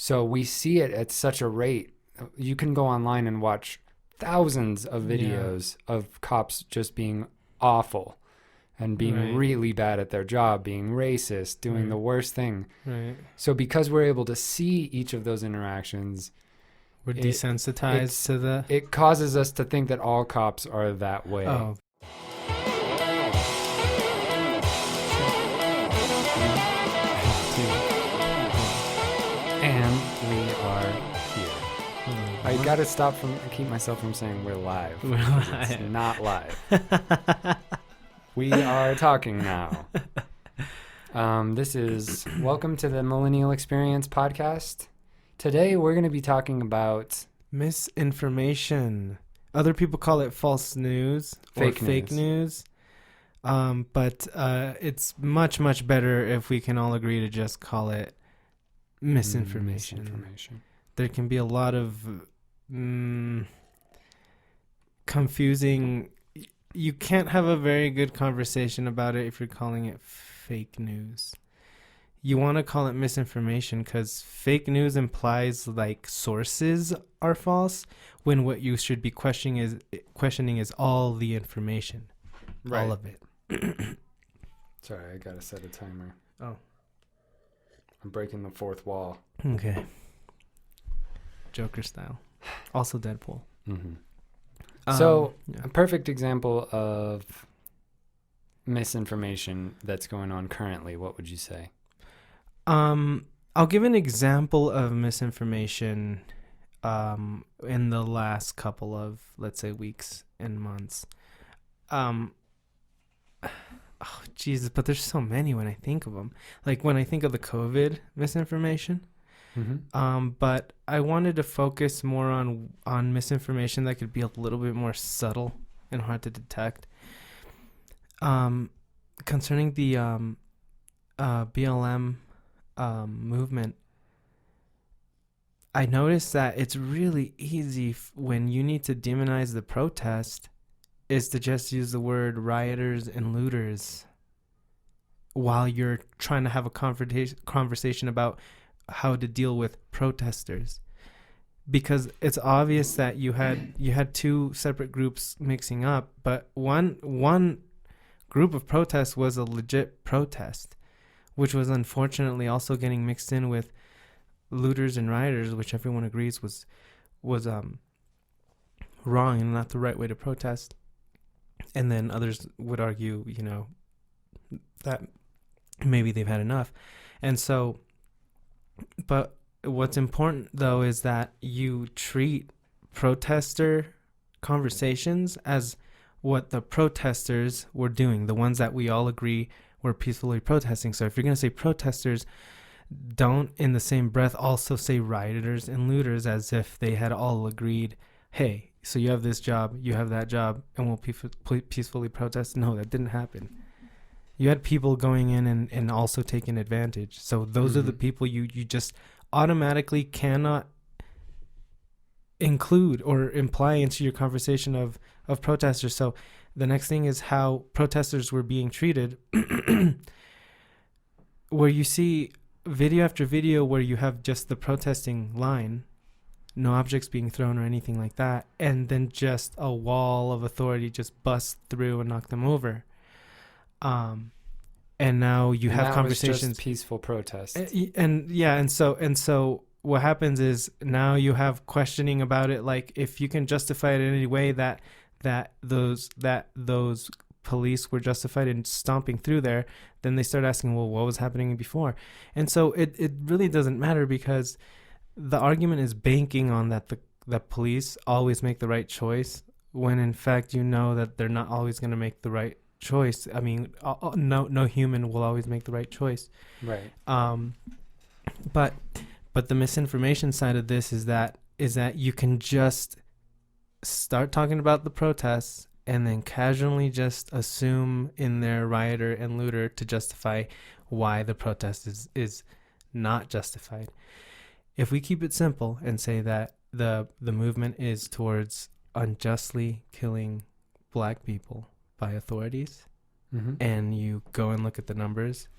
So we see it at such a rate. You can go online and watch thousands of videos of cops just being awful and being really bad at their job, being racist, doing the worst thing. Right. So because we're able to see each of those interactions, we're desensitized to the... It causes us to think that all cops are that way. Oh. And we are here. I gotta keep myself from saying we're live. We're live. It's not live. We are talking now. This is Welcome to the Millennial Experience podcast. Today we're going to be talking about misinformation. Other people call it false news or fake news. But it's much, much better if we can all agree to just call it misinformation. There can be a lot of confusing... You can't have a very good conversation about it if you're calling it fake news. You want to call it misinformation because fake news implies like sources are false when what you should be questioning is all the information. Right. All of it. Sorry, I gotta set a timer. Oh. I'm breaking the fourth wall. Okay. Joker style. Also Deadpool. Mm-hmm. So, a perfect example of misinformation that's going on currently, what would you say? I'll give an example of misinformation in the last couple of, let's say, weeks and months. Oh, Jesus, but there's so many when I think of them. Like when I think of the COVID misinformation. Mm-hmm. But I wanted to focus more on misinformation that could be a little bit more subtle and hard to detect. Concerning the BLM movement, I noticed that it's really easy when you need to demonize the protest is to just use the word rioters and looters while you're trying to have a conversation about how to deal with protesters, because it's obvious that you had two separate groups mixing up, but one group of protests was a legit protest, which was unfortunately also getting mixed in with looters and rioters, which everyone agrees was wrong and not the right way to protest. And then others would argue, that maybe they've had enough. And so, but what's important though is that you treat protester conversations as what the protesters were doing, the ones that we all agree were peacefully protesting. So if you're going to say protesters, don't in the same breath also say rioters and looters as if they had all agreed, hey, so you have this job, you have that job, and we'll peacefully protest. No, that didn't happen. You had people going in and also taking advantage. So those are the people you just automatically cannot include or imply into your conversation of protesters. So the next thing is how protesters were being treated, where you see video after video where you have just the protesting line, no objects being thrown or anything like that, and then just a wall of authority just busts through and knock them over. And now you have conversations. Was just peaceful protests. And so what happens is now you have questioning about it. Like if you can justify it in any way that those police were justified in stomping through there, then they start asking, well, what was happening before? And so it really doesn't matter, because the argument is banking on that the police always make the right choice, when in fact you know that they're not always going to make the right choice. I mean, no human will always make the right choice. Right. But the misinformation side of this is that you can just start talking about the protests and then casually just assume in their rioter and looter to justify why the protest is not justified. If we keep it simple and say that the movement is towards unjustly killing black people by authorities, and you go and look at the numbers,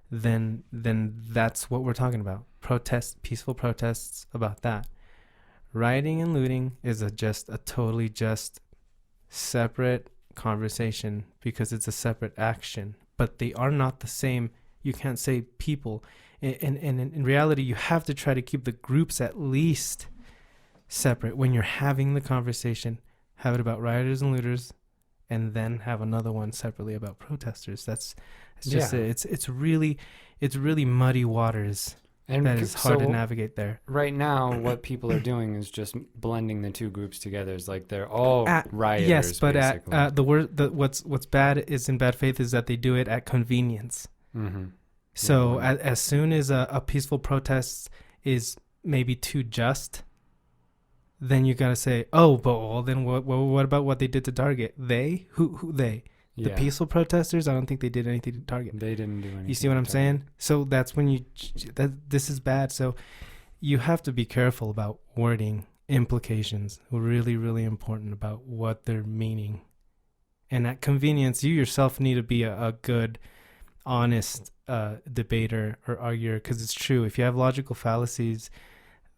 then that's what we're talking about. peaceful protests about that. Rioting and looting is just a totally just separate conversation because it's a separate action, but they are not the same. You can't say people. And in reality, you have to try to keep the groups at least separate when you're having the conversation. Have it about rioters and looters, and then have another one separately about protesters. It's just it's really muddy waters. And that is hard to navigate there. Right now, what people are doing is just blending the two groups together. It's like they're all rioters. Yes, but basically. What's bad is in bad faith is that they do it at convenience. Mm-hmm. So as soon as a peaceful protest is maybe too just, then you gotta say, oh, but well, then what about what they did to Target? They who they. The peaceful protesters, I don't think they did anything to Target. They didn't do anything. You see what I'm saying? So that's when this is bad. So you have to be careful about wording, implications. Really, really important about what they're meaning. And at convenience, you yourself need to be a good, honest debater or arguer, because it's true. If you have logical fallacies,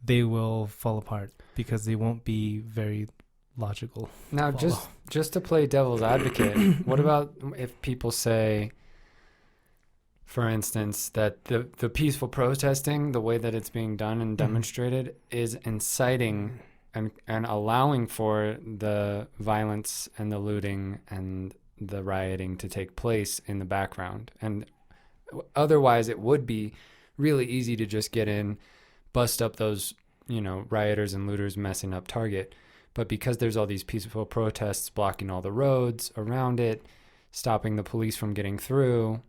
they will fall apart because they won't be very logical. Now, just to play devil's advocate, what about if people say, for instance, that the peaceful protesting, the way that it's being done and demonstrated, is inciting and allowing for the violence and the looting and the rioting to take place in the background? And otherwise, it would be really easy to just get in, bust up those, rioters and looters messing up Target. But because there's all these peaceful protests blocking all the roads around it, stopping the police from getting through,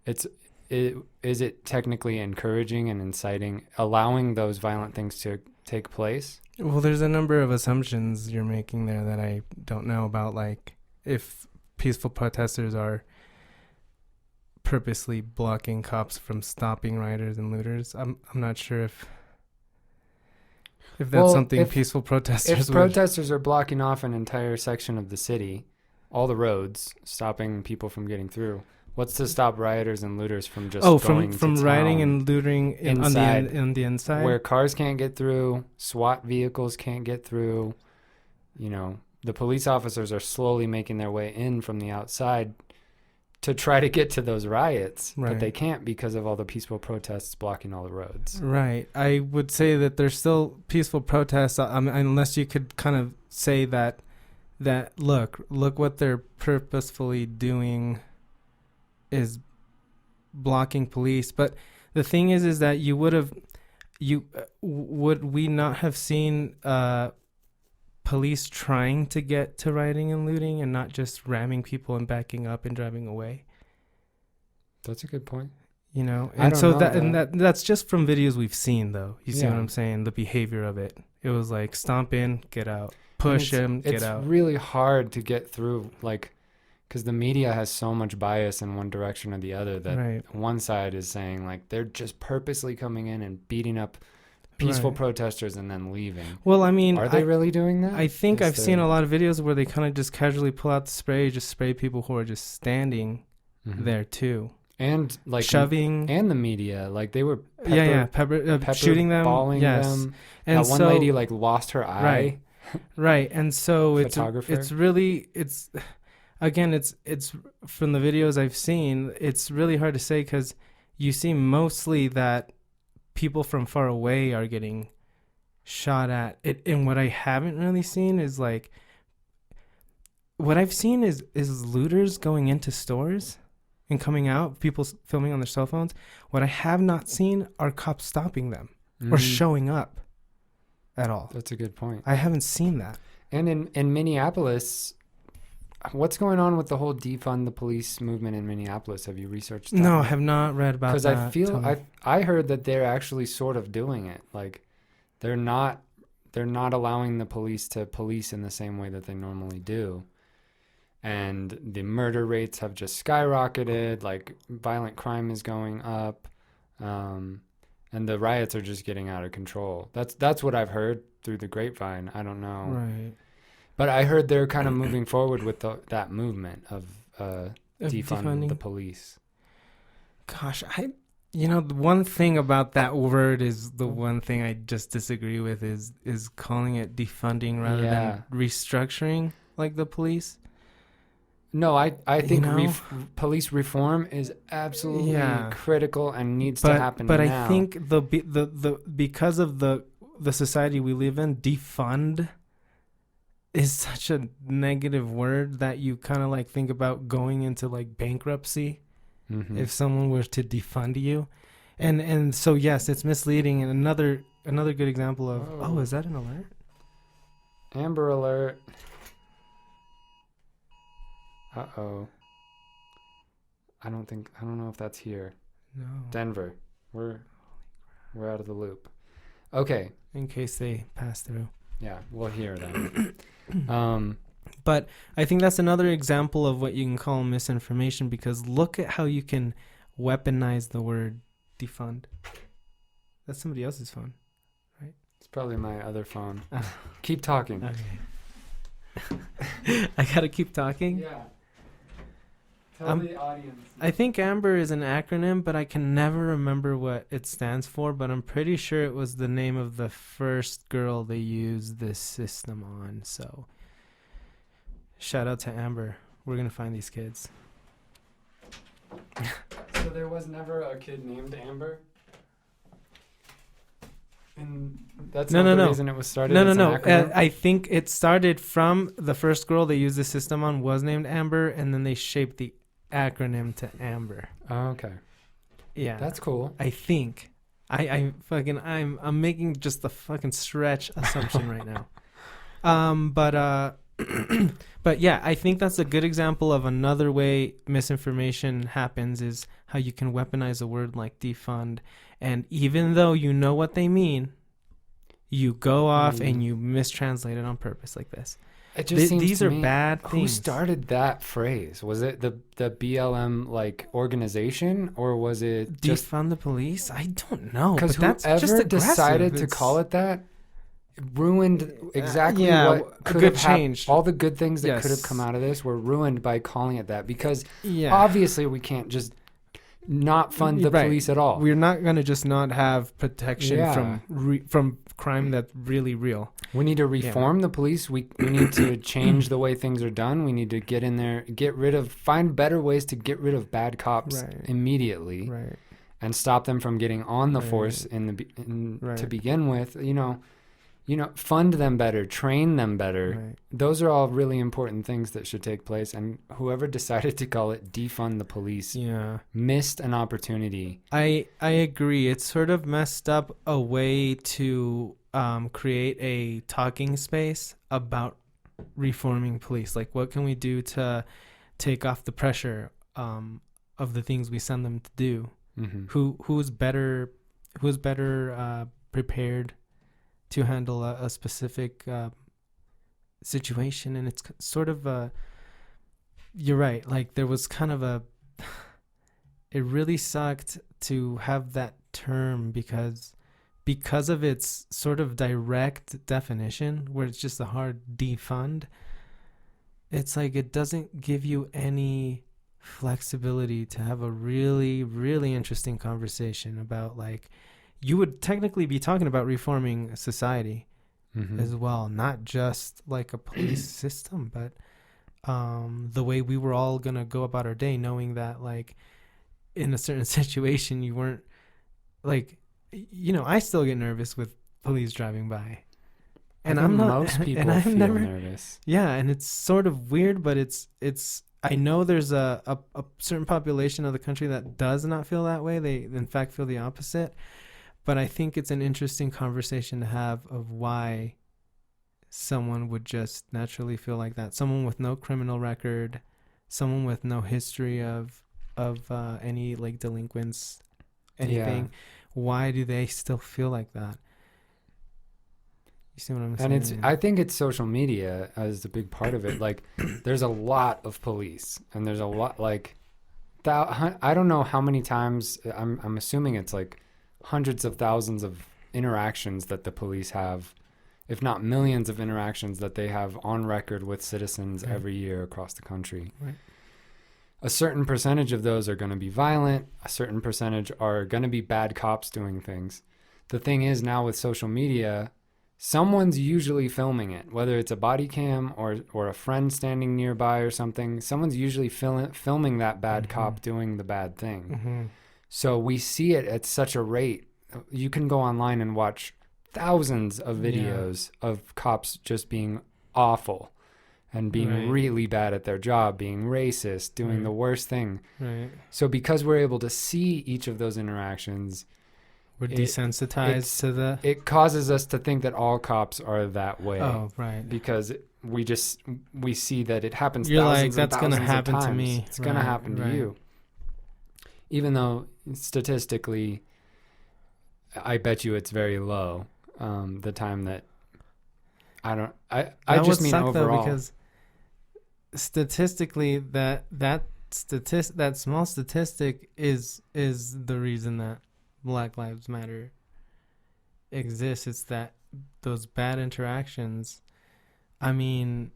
is it technically encouraging and inciting, allowing those violent things to take place? Well, there's a number of assumptions you're making there that I don't know about, like if peaceful protesters are purposely blocking cops from stopping rioters and looters. I'm not sure if that's something peaceful protesters If protesters are blocking off an entire section of the city, all the roads, stopping people from getting through, what's to stop rioters and looters from just going from to rioting town and looting on the inside? Where cars can't get through, SWAT vehicles can't get through. The police officers are slowly making their way in from the outside to try to get to those riots, but they can't because of all the peaceful protests blocking all the roads. Right. I would say that there's still peaceful protests, unless you could kind of say that look what they're purposefully doing is blocking police. But the thing is that would we not have seen police trying to get to rioting and looting and not just ramming people and backing up and driving away? That's a good point. And so that's just from videos we've seen, though. You see what I'm saying? The behavior of it. It was like stomp in, get out, push him, get out. It's really hard to get through, because the media has so much bias in one direction or the other that one side is saying they're just purposely coming in and beating up peaceful protesters and then leaving. Well, I mean, are they really doing that? I think I've seen a lot of videos where they kind of just casually pull out the spray, just spray people who are just standing there too, and shoving, and the media, they were pepper shooting them, balling them. And that one lady lost her eye. Right, and so it's really again it's from the videos I've seen, it's really hard to say because you see mostly that people from far away are getting shot at. And what I haven't really seen is what I've seen is looters going into stores and coming out, people filming on their cell phones. What I have not seen are cops stopping them or showing up at all. That's a good point. I haven't seen that. And in Minneapolis, what's going on with the whole defund the police movement in Minneapolis? Have you researched that? No, I have not read about that. Because I heard that they're actually sort of doing it. They're not allowing the police to police in the same way that they normally do. And the murder rates have just skyrocketed. Violent crime is going up. And the riots are just getting out of control. That's what I've heard through the grapevine. I don't know. Right. But I heard they're kind of moving forward with that movement of defunding the police. Gosh, You know, the one thing about that word is the one thing I just disagree with is calling it defunding rather than restructuring like the police. No, I think police reform is absolutely critical and needs to happen now. But I think the because of the society we live in, defund is such a negative word that you kind of like think about going into like bankruptcy. Mm-hmm. If someone were to defund you, and so yes, it's misleading. And another good example of is that an alert? Amber Alert. Uh-oh. I don't know if that's here. No. Denver. We're out of the loop. Okay. In case they pass through. Yeah, we'll hear them. But I think that's another example of what you can call misinformation, because look at how you can weaponize the word defund. That's somebody else's phone, right? It's probably my other phone. Keep talking. Okay. I gotta keep talking? Yeah. Tell the audience. I think AMBER is an acronym, but I can never remember what it stands for, but I'm pretty sure it was the name of the first girl they used this system on, so... Shout out to Amber. We're going to find these kids. So there was never a kid named Amber? And that's not the reason it was started? No. I think it started from the first girl they used the system on was named Amber, and then they shaped the acronym to Amber. Oh, okay. Yeah. That's cool. I think. I'm making just a fucking stretch assumption right now. But yeah, I think that's a good example of another way misinformation happens, is how you can weaponize a word like defund. And even though you know what they mean, you go off and you mistranslate it on purpose like this. It just seems these to are me, bad things. Who started that phrase? Was it the BLM like organization, or was it just defund the police? I don't know. Because whoever decided to call it that ruined exactly what could have changed. All the good things that could have come out of this were ruined by calling it that, because obviously we can't just not fund the police at all. We're not going to just not have protection from crime that's really real. We need to reform the police. We need to change the way things are done. We need to get in there, find better ways to get rid of bad cops immediately, and stop them from getting on the force to begin with. You know, fund them better, train them better. Right. Those are all really important things that should take place. And whoever decided to call it defund the police missed an opportunity. I agree. It's sort of messed up a way to create a talking space about reforming police. Like, what can we do to take off the pressure of the things we send them to do? Mm-hmm. Who's better prepared to handle a specific situation? And it's sort of you're right, like there was kind of it really sucked to have that term because of its sort of direct definition, where it's just a hard defund. It's like it doesn't give you any flexibility to have a really, really interesting conversation about, like, you would technically be talking about reforming society as well, not just like a police system, but the way we were all going to go about our day, knowing that, like, in a certain situation, you weren't, like, I still get nervous with police driving by. And I'm not, most people feel nervous. Yeah, and it's sort of weird, but it's I know there's a certain population of the country that does not feel that way. They, in fact, feel the opposite. But I think it's an interesting conversation to have of why someone would just naturally feel like that. Someone with no criminal record, someone with no history of any, like, delinquents, anything. Yeah. Why do they still feel like that? You see what I'm saying? And I think it's social media as a big part of it. Like, there's a lot of police, and there's a lot, like, I don't know how many times. I'm assuming it's like hundreds of thousands of interactions that the police have, if not millions of interactions that they have on record with citizens every year across the country. a certain percentage of those are going to be violent. A certain percentage are going to be bad cops doing things. The thing is now with social media, someone's usually filming it, whether it's a body cam or a friend standing nearby or something. Someone's usually filming that bad cop doing the bad thing. So we see it at such a rate. You can go online and watch thousands of videos of cops just being awful and being really bad at their job, being racist, doing the worst thing. So because we're able to see each of those interactions, we're desensitized to the... It causes us to think that all cops are that way. Oh, right. Because we see that it happens You're thousands like, that's and thousands gonna happen of times. to me. It's going to happen to you. Even though statistically, I bet you it's very low. The time that I just mean overall. Though, because statistically, that small statistic is the reason that Black Lives Matter exists. It's that those bad interactions. I mean,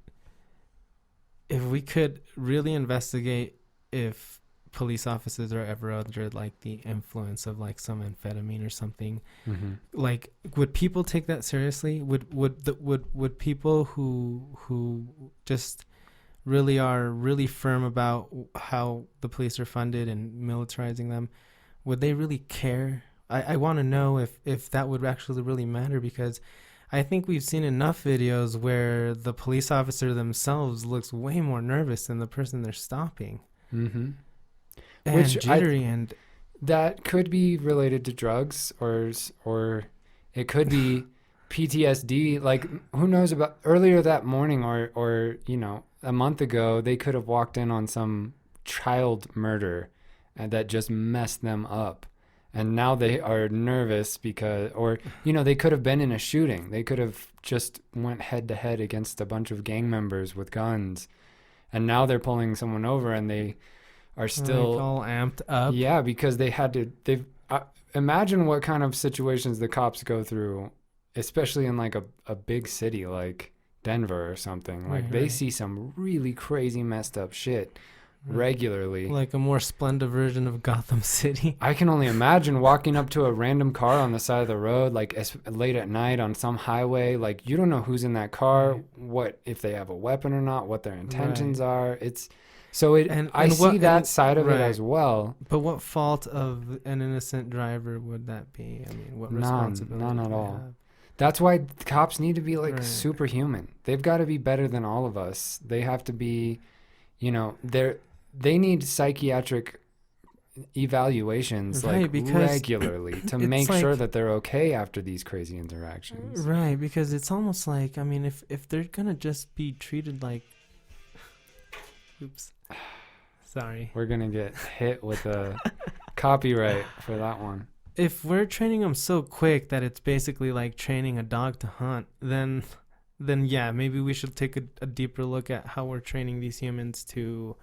if we could really investigate if police officers are ever under like the influence of like some amphetamine or something, like would people take that seriously? Would people who just really are really firm about how the police are funded and militarizing them, would they really care? I want to know if that would actually really matter, because I think we've seen enough videos where the police officer themselves looks way more nervous than the person they're stopping. And which jittery, and that could be related to drugs or it could be PTSD. Like, who knows about earlier that morning or a month ago, they could have walked in on some child murder and that just messed them up. And now they are nervous because, they could have been in a shooting. They could have just went head to head against a bunch of gang members with guns. And now they're pulling someone over and they are still like all amped up. Yeah, because imagine what kind of situations the cops go through, especially in like a big city like Denver or something. Like they see some really crazy messed up shit regularly. Like a more splendid version of Gotham City. I can only imagine walking up to a random car on the side of the road, like late at night on some highway. Like, you don't know who's in that car, what if they have a weapon or not, what their intentions are. It's so it. And I see that side of it as well. But what fault of an innocent driver would that be? I mean, what responsibility? None at all. That's why cops need to be like superhuman. They've got to be better than all of us. They have to be, they need psychiatric evaluations regularly to make sure that they're okay after these crazy interactions. Right, because it's almost like, I mean, if they're going to just be treated like... Oops. Sorry. We're going to get hit with a copyright for that one. If we're training them so quick that it's basically like training a dog to hunt, then yeah, maybe we should take a deeper look at how we're training these humans to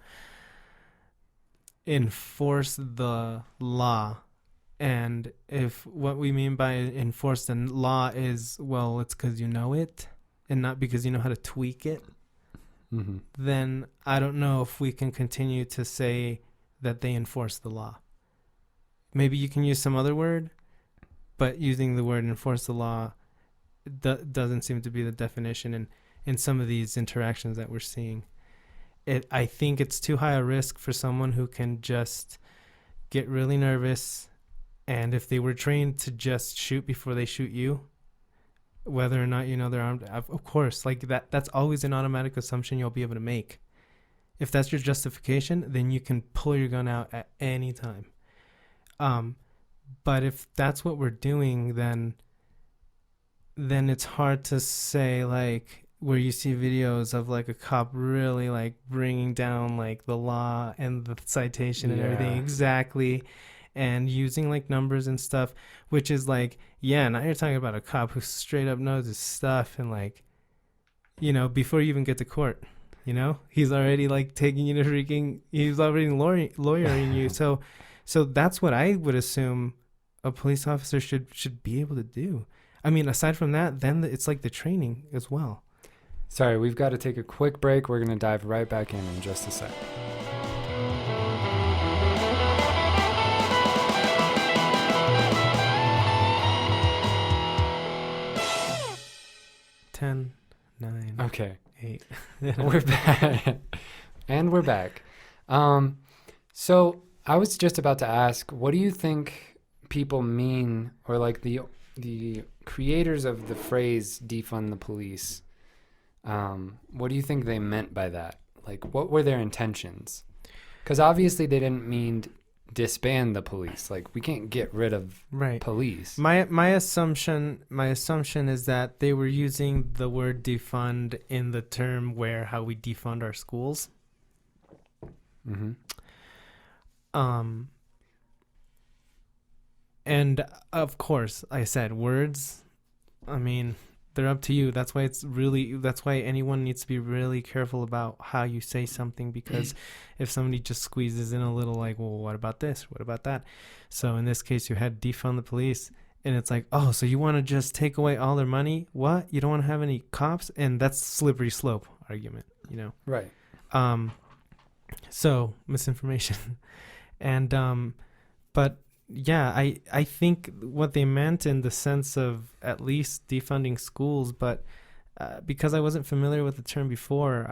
enforce the law. And if what we mean by enforce the law is, well, it's because you know it and not because you know how to tweak it, then I don't know if we can continue to say that they enforce the law. Maybe you can use some other word, but using the word enforce the law doesn't seem to be the definition in some of these interactions that we're seeing. I think it's too high a risk for someone who can just get really nervous, and if they were trained to just shoot before they shoot you, whether or not they're armed, of course, like that's always an automatic assumption you'll be able to make. If that's your justification, then you can pull your gun out at any time. But if that's what we're doing, then it's hard to say, like, where you see videos of like a cop really like bringing down like the law and the citation and everything exactly, and using like numbers and stuff, which is like, now you're talking about a cop who straight up knows his stuff, and like, before you even get to court, he's already like taking you to he's already lawyering you. So that's what I would assume a police officer should be able to do. I mean, aside from that, then it's like the training as well. Sorry, we've got to take a quick break. We're going to dive right back in just a sec. 10, 9, Okay. 8. We're back. And we're back. So I was just about to ask, what do you think people mean, or like the creators of the phrase defund the police, what do you think they meant by that? Like, what were their intentions? Because obviously they didn't mean disband the police. Like, we can't get rid of police. My assumption is that they were using the word defund in the term where how we defund our schools. Mm-hmm. And of course, I said words. I mean, they're up to you. That's why anyone needs to be really careful about how you say something, because if somebody just squeezes in a little like, well, what about this? What about that? So in this case, you had defund the police, and it's like, oh, so you want to just take away all their money? What? You don't want to have any cops? And that's slippery slope argument, you know? Right. So misinformation. And, but yeah, I think what they meant in the sense of at least defunding schools, but because I wasn't familiar with the term before,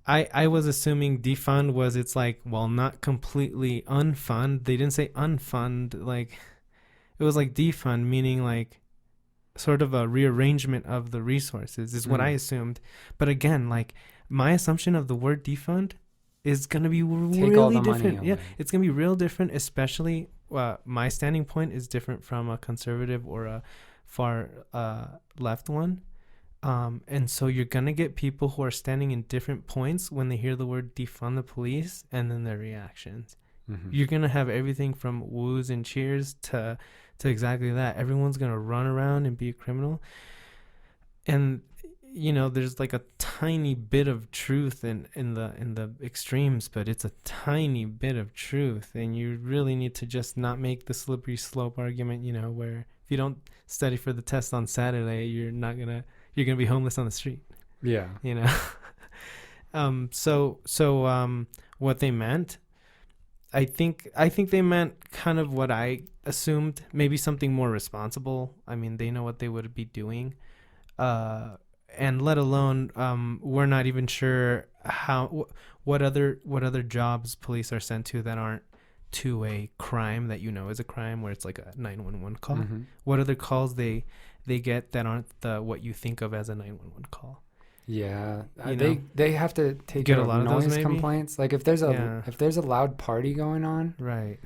I was assuming defund was, it's like, well, not completely unfund. They didn't say unfund, like it was like defund, meaning like sort of a rearrangement of the resources is what I assumed. But again, like my assumption of the word defund is going to be really different. Yeah, it's going to be real different, especially my standing point is different from a conservative or a far left one. And so you're going to get people who are standing in different points when they hear the word defund the police and then their reactions. Mm-hmm. You're going to have everything from woos and cheers to exactly that. Everyone's going to run around and be a criminal. And you know, there's like a tiny bit of truth in the extremes, but it's a tiny bit of truth, and you really need to just not make the slippery slope argument, you know, where if you don't study for the test on Saturday, you're gonna be homeless on the street. Yeah. You know. So what they meant, I think they meant kind of what I assumed, maybe something more responsible. I mean, they know what they would be doing. And let alone, we're not even sure what other jobs police are sent to that aren't to a crime that you know is a crime, where it's like a 911 call. Mm-hmm. What other calls they get that aren't what you think of as a 911 call? Yeah, they have to take care of noise complaints. Like if there's a loud party going on, right?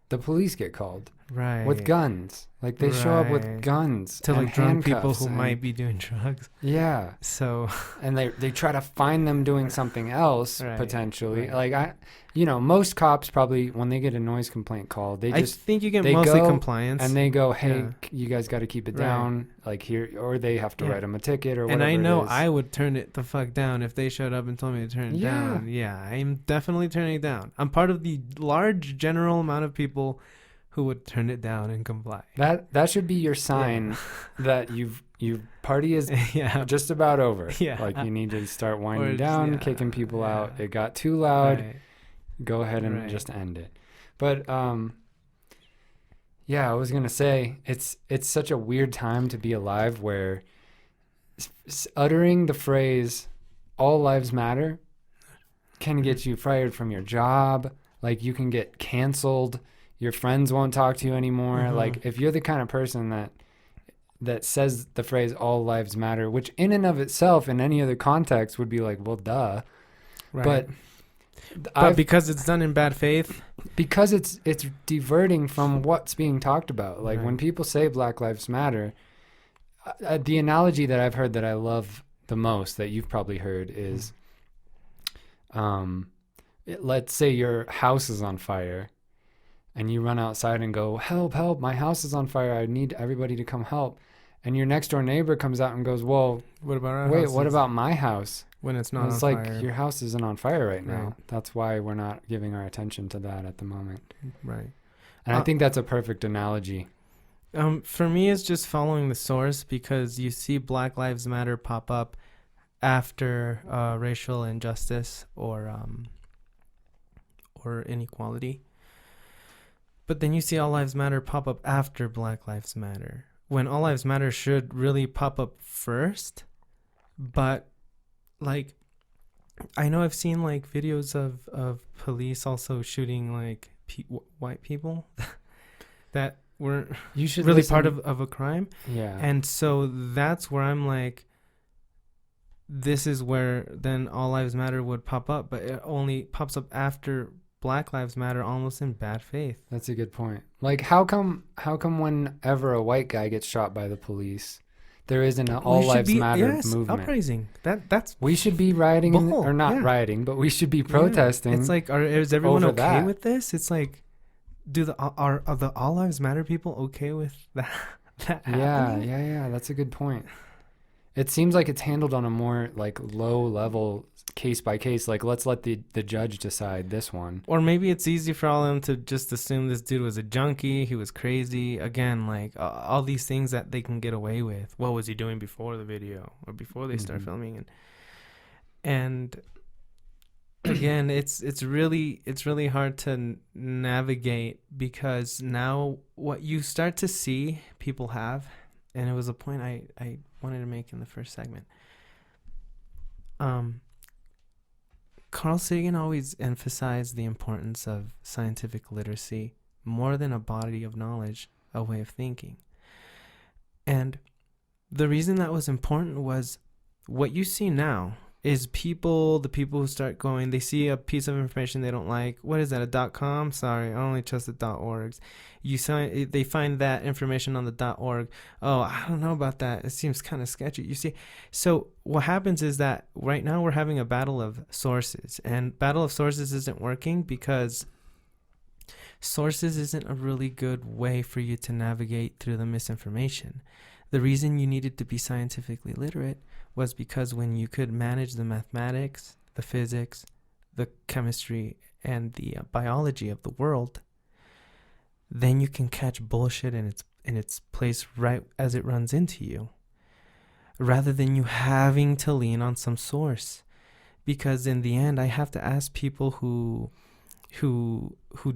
The police get called, right, with guns. Like they show up with guns to and like drunk people who might be doing drugs. Yeah. So and they try to find them doing something else potentially. Right. Like most cops probably, when they get a noise complaint called, I think you get mostly compliance, and they go, hey, you guys got to keep it down, like here, or they have to write them a ticket or whatever. And I know I would turn it the fuck down if they showed up and told me to turn it down. Yeah, I'm definitely turning it down. I'm part of the large general amount of people who would turn it down and comply. That should be your sign that you party is just about over. Yeah. Like you need to start winding down, kicking people out. It got too loud. Right. Go ahead and just end it. But I was gonna say it's such a weird time to be alive, where uttering the phrase "all lives matter" can get you fired from your job. Like you can get canceled. Your friends won't talk to you anymore. Mm-hmm. Like if you're the kind of person that says the phrase "all lives matter," which in and of itself, in any other context, would be like, well, duh. Right. But because it's done in bad faith, because it's diverting from what's being talked about. Like when people say Black Lives Matter, the analogy that I've heard that I love the most, that you've probably heard, is, let's say your house is on fire, and you run outside and go, "Help! Help! My house is on fire! I need everybody to come help." And your next door neighbor comes out and goes, "Well, what about what about my house?" When it's not on fire. It's like your house isn't on fire right now. That's why we're not giving our attention to that at the moment. Right. And I think that's a perfect analogy. For me, it's just following the source, because you see Black Lives Matter pop up after racial injustice or inequality. But then you see All Lives Matter pop up after Black Lives Matter, when All Lives Matter should really pop up first. But like, I know I've seen like videos of police also shooting like white people that weren't really part of a crime. Yeah. And so that's where I'm like, this is where then All Lives Matter would pop up, but it only pops up after Black Lives Matter, almost in bad faith. That's a good point. Like, how come whenever a white guy gets shot by the police, there isn't an All Lives Matter movement? Uprising. That's we should be rioting, or not rioting, but we should be protesting. It's like, is everyone okay with this? It's like, are the All Lives Matter people okay with that happening? Yeah. That's a good point. It seems like it's handled on a more like low level, case by case. Like, let's let the judge decide this one. Or maybe it's easy for all of them to just assume this dude was a junkie. He was crazy. Again, like all these things that they can get away with. What was he doing before the video or before they start filming? And again, it's really hard to navigate, because now what you start to see people have, and it was a point I wanted to make in the first segment. Carl Sagan always emphasized the importance of scientific literacy more than a body of knowledge, a way of thinking. And the reason that was important was what you see now is the people who start going, they see a piece of information they don't like. What is that, a .com? Sorry, I only trust the .orgs. They find that information on the .org. Oh, I don't know about that. It seems kind of sketchy. You see, so what happens is that right now we're having a battle of sources, and battle of sources isn't working because sources isn't a really good way for you to navigate through the misinformation. The reason you needed to be scientifically literate was because when you could manage the mathematics, the physics, the chemistry, and the biology of the world, then you can catch bullshit in its place right as it runs into you, rather than you having to lean on some source. Because in the end, I have to ask people who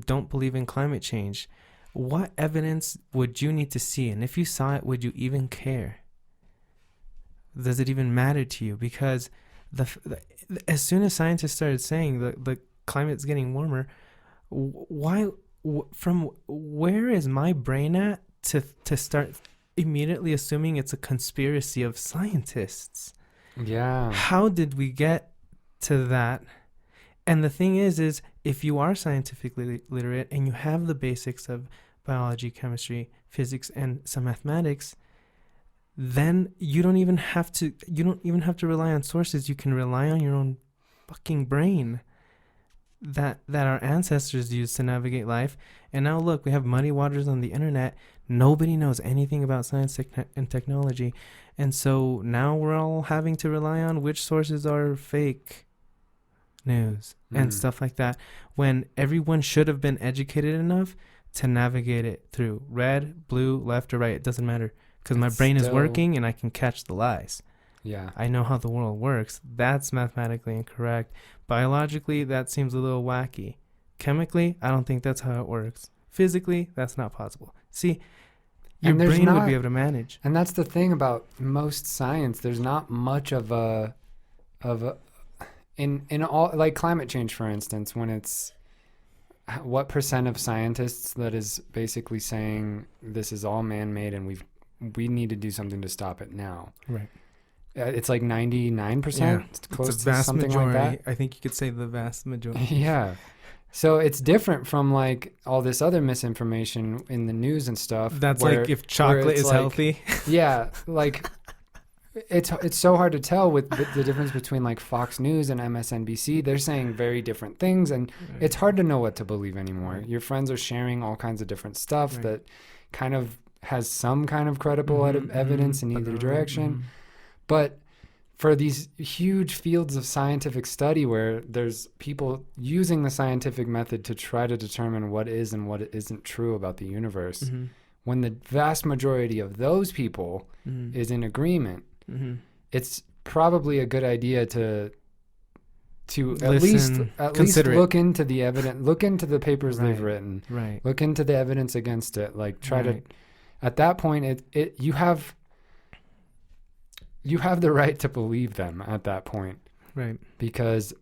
don't believe in climate change, what evidence would you need to see? And if you saw it, would you even care? Does it even matter to you? Because as soon as scientists started saying the climate's getting warmer, from where is my brain at to start immediately assuming it's a conspiracy of scientists? Yeah. How did we get to that? And the thing is if you are scientifically literate and you have the basics of biology, chemistry, physics, and some mathematics, then you don't even have to rely on sources. You can rely on your own fucking brain that our ancestors used to navigate life. And now look, we have muddy waters on the internet. Nobody knows anything about science and technology. And so now we're all having to rely on which sources are fake news and stuff like that, when everyone should have been educated enough to navigate it through red, blue, left, or right. It doesn't matter, because my brain is working and I can catch the lies. Yeah. I know how the world works. That's mathematically incorrect. Biologically, that seems a little wacky. Chemically, I don't think that's how it works. Physically, that's not possible. See, your brain would be able to manage. And that's the thing about most science. There's not much of a in all, like climate change, for instance, when it's what % of scientists that is basically saying this is all man-made and we need to do something to stop it now. Right. It's like 99%. Yeah. It's close it's a to vast something majority. like that. I think you could say the vast majority. Yeah. So it's different from like all this other misinformation in the news and stuff. That's like if chocolate is healthy. Yeah. Like it's so hard to tell with the difference between like Fox News and MSNBC. They're saying very different things, and it's hard to know what to believe anymore. Your friends are sharing all kinds of different stuff that kind of has some kind of credible evidence in either direction. But for these huge fields of scientific study where there's people using the scientific method to try to determine what is and what isn't true about the universe, when the vast majority of those people is in agreement, it's probably a good idea to at least look into the evidence, look into the papers they've written, look into the evidence against it, like try to At that point, you have the right to believe them at that point. Right. Because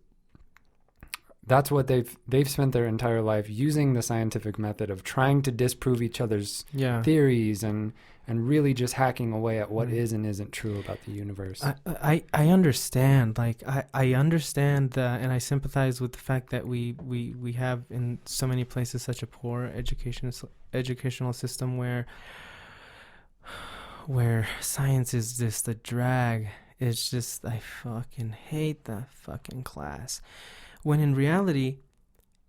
that's what they've spent their entire life using the scientific method of trying to disprove each other's theories and really just hacking away at what is and isn't true about the universe. I understand. Like, I understand and I sympathize with the fact that we have in so many places such a poor educational system where science is just a drag. It's just, I fucking hate that fucking class. When in reality,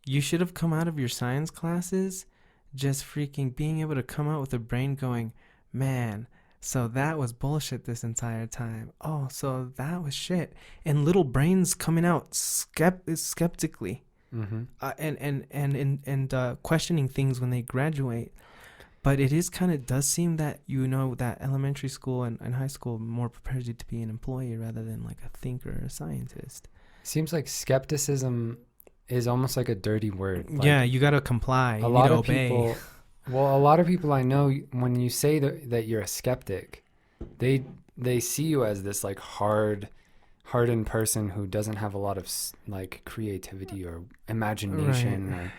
you should have come out of your science classes just freaking being able to come out with a brain going, man, so that was bullshit this entire time. Oh, so that was shit. And little brains coming out skeptically and questioning things when they graduate. But it is does seem that, that elementary school and high school more prepares you to be an employee rather than like a thinker or a scientist. Seems like skepticism is almost like a dirty word. Like, yeah, you got to comply. A lot of people I know, when you say that you're a skeptic, they see you as this like hardened person who doesn't have a lot of like creativity or imagination. Right.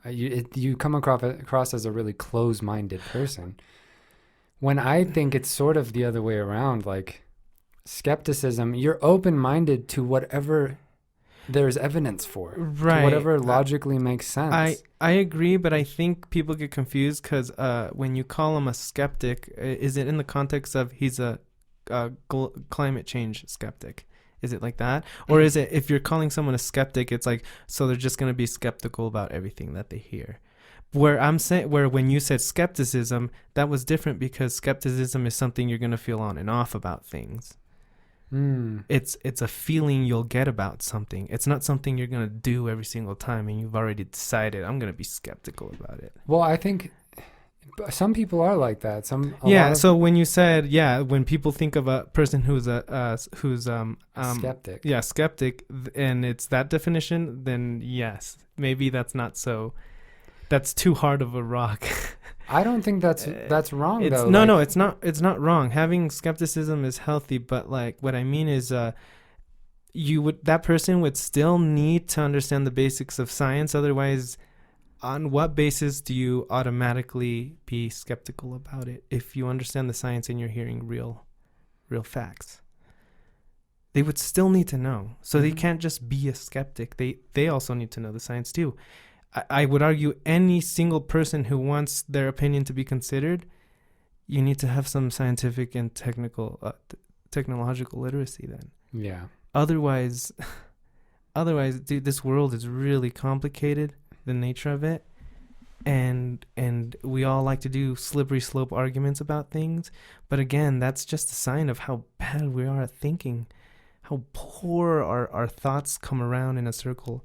Or you come across as a really closed-minded person. When I think it's sort of the other way around, like skepticism, you're open-minded to whatever there's evidence for, right? To whatever logically makes sense. I agree, but I think people get confused because when you call him a skeptic, is it in the context of he's a climate change skeptic? Is it like that? Or is it, if you're calling someone a skeptic, it's like, so they're just going to be skeptical about everything that they hear? Where when you said skepticism, that was different because skepticism is something you're going to feel on and off about things. It's a feeling you'll get about something. It's not something you're going to do every single time and you've already decided, I'm going to be skeptical about it. Well, I think some people are like that. So when you said, when people think of a person who's skeptic. Yeah, skeptic, and it's that definition, then yes, maybe that's too hard of a rock. I don't think that's wrong though. No, it's not wrong. Having skepticism is healthy, but like what I mean is that person would still need to understand the basics of science. Otherwise, on what basis do you automatically be skeptical about it if you understand the science and you're hearing real facts? They would still need to know. So they can't just be a skeptic. They also need to know the science too. I would argue any single person who wants their opinion to be considered, you need to have some scientific and technological literacy then. Yeah. Otherwise, dude, this world is really complicated, the nature of it. And we all like to do slippery slope arguments about things. But again, that's just a sign of how bad we are at thinking, how poor our thoughts come around in a circle.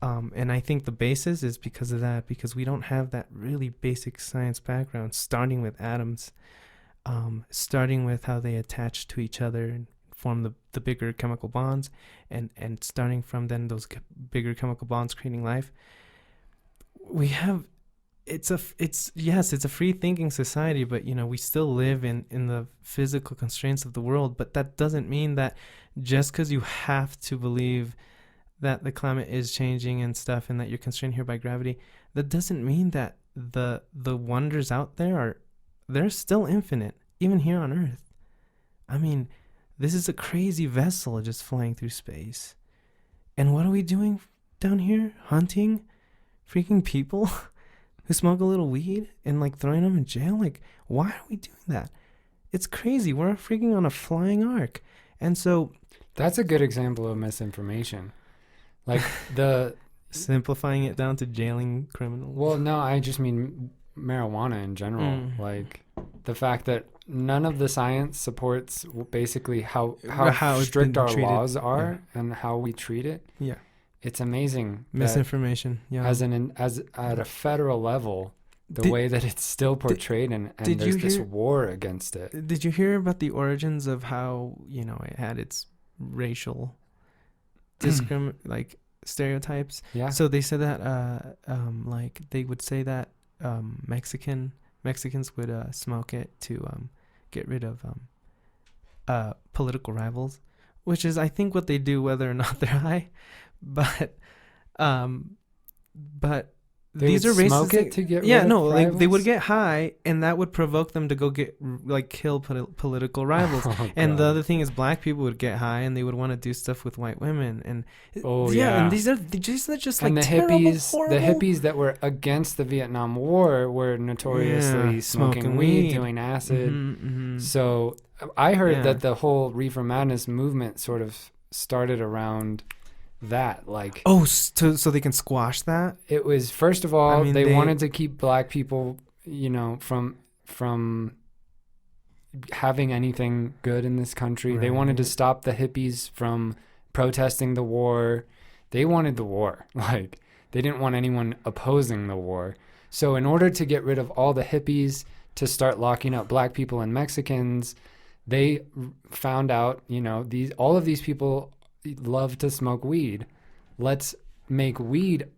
And I think the basis is because of that, because we don't have that really basic science background, starting with atoms, starting with how they attach to each other and form the bigger chemical bonds, and starting from then those bigger chemical bonds creating life. We have, it's a free thinking society, but we still live in the physical constraints of the world. But that doesn't mean that just because you have to believe that the climate is changing and stuff and that you're constrained here by gravity, that doesn't mean that the wonders out there they're still infinite, even here on Earth. I mean, this is a crazy vessel just flying through space. And what are we doing down here? Hunting freaking people who smoke a little weed and like throwing them in jail? Like, why are we doing that? It's crazy. We're freaking on a flying ark. And so that's a good example of misinformation. Like simplifying it down to jailing criminals. Well, no, I just mean marijuana in general. Like the fact that none of the science supports basically how strict our laws are and how we treat it. Yeah. It's amazing. Misinformation. Yeah. As at a federal level, the way that it's still portrayed and there's this war against it. Did you hear about the origins of how, it had its racial like stereotypes? Yeah. So they said that like they would say that Mexican Mexicans would smoke it to get rid of political rivals, which is, I think, what they do whether or not they're high. But They these would are races smoke it to get rid of they would rivals? get high, and that would provoke them to go kill political rivals. Oh, And the God. other thing is, black people would get high and they would want to do stuff with white women. And yeah. and these are just like And the terrible, hippies, horrible. the hippies that were against the Vietnam War were notoriously smoking weed, doing acid. Mhm. So I heard Yeah. that the whole Reefer Madness movement sort of started around that. Like, So they can squash that. it was, first of all, I mean, they they- wanted to keep black people, from having anything good in this country. They wanted to Right. stop the hippies from protesting the war. They wanted the war. Like, they didn't want anyone opposing the war. So in order to get rid of all the hippies, to start locking up black people and Mexicans, they found out, all of these people love to smoke weed. Let's make weed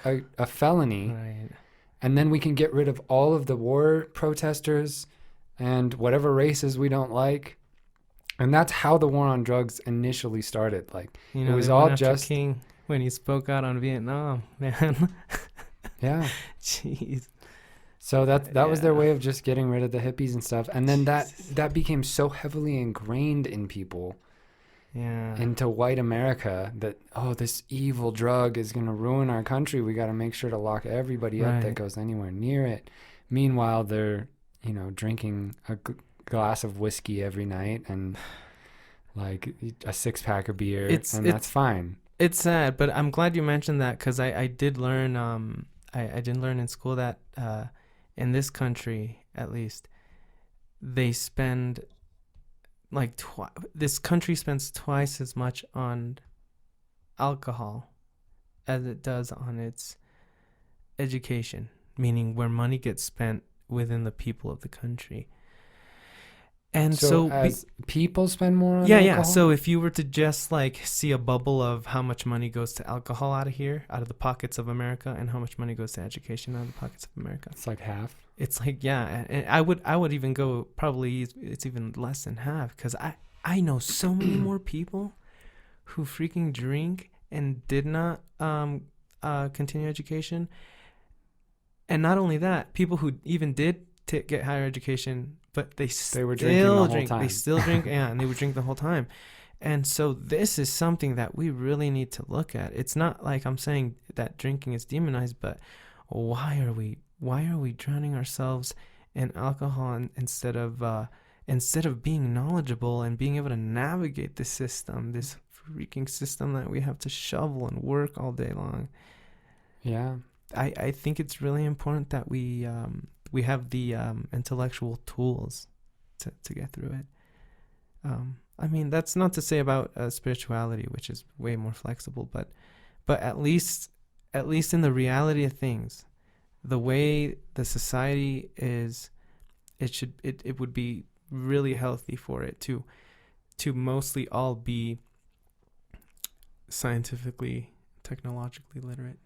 a felony. Right. And then we can get rid of all of the war protesters and whatever races we don't like. And that's how the war on drugs initially started. Like, it was they all went after just... King when he spoke out on Vietnam, man. Yeah. Jeez. So that was their Yeah. way of just getting rid of the hippies and stuff. And then that became so heavily ingrained in people, Yeah. into white America, that, this evil drug is going to ruin our country. We got to make sure to lock everybody up that Right. goes anywhere near it. Meanwhile, they're, drinking a glass of whiskey every night and like a 6-pack of beer, and that's fine. It's sad, but I'm glad you mentioned that, because I did learn I did learn in school that in this country, at least, they spend like this country spends twice as much on alcohol as it does on its education, meaning where money gets spent within the people of the country. And so as people spend more on yeah. alcohol? So if you were to just like see a bubble of how much money goes to alcohol out of the pockets of America, and how much money goes to education out of the pockets of America, It's like half. it's like, yeah. And I would even go, probably it's even less than half, because I know so many more people who freaking drink and did not continue education. And not only that, people who even did get higher education, but they were drinking the whole drink. time. They still drink, yeah, and they would drink the whole time. And so this is something that we really need to look at. It's not like I'm saying that drinking is demonized, but why are we drowning ourselves in alcohol instead of being knowledgeable and being able to navigate this freaking system that we have to shovel and work all day long? Yeah. I think it's really important that we have the intellectual tools to get through it. I mean, that's not to say about spirituality, which is way more flexible, but at least in the reality of things, the way the society is, it would be really healthy for it to mostly all be scientifically, technologically literate.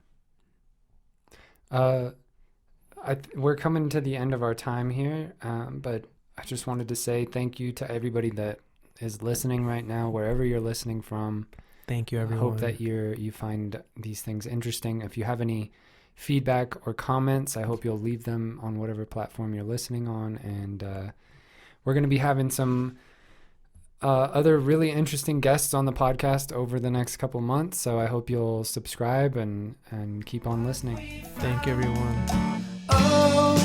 We're coming to the end of our time here, but I just wanted to say thank you to everybody that is listening right now, wherever you're listening from. Thank you, I everyone. hope that you find these things interesting. If you have any feedback or comments, I hope you'll leave them on whatever platform you're listening on. And we're going to be having some other really interesting guests on the podcast over the next couple months. So I hope you'll subscribe and keep on listening. Thank you, everyone. Oh,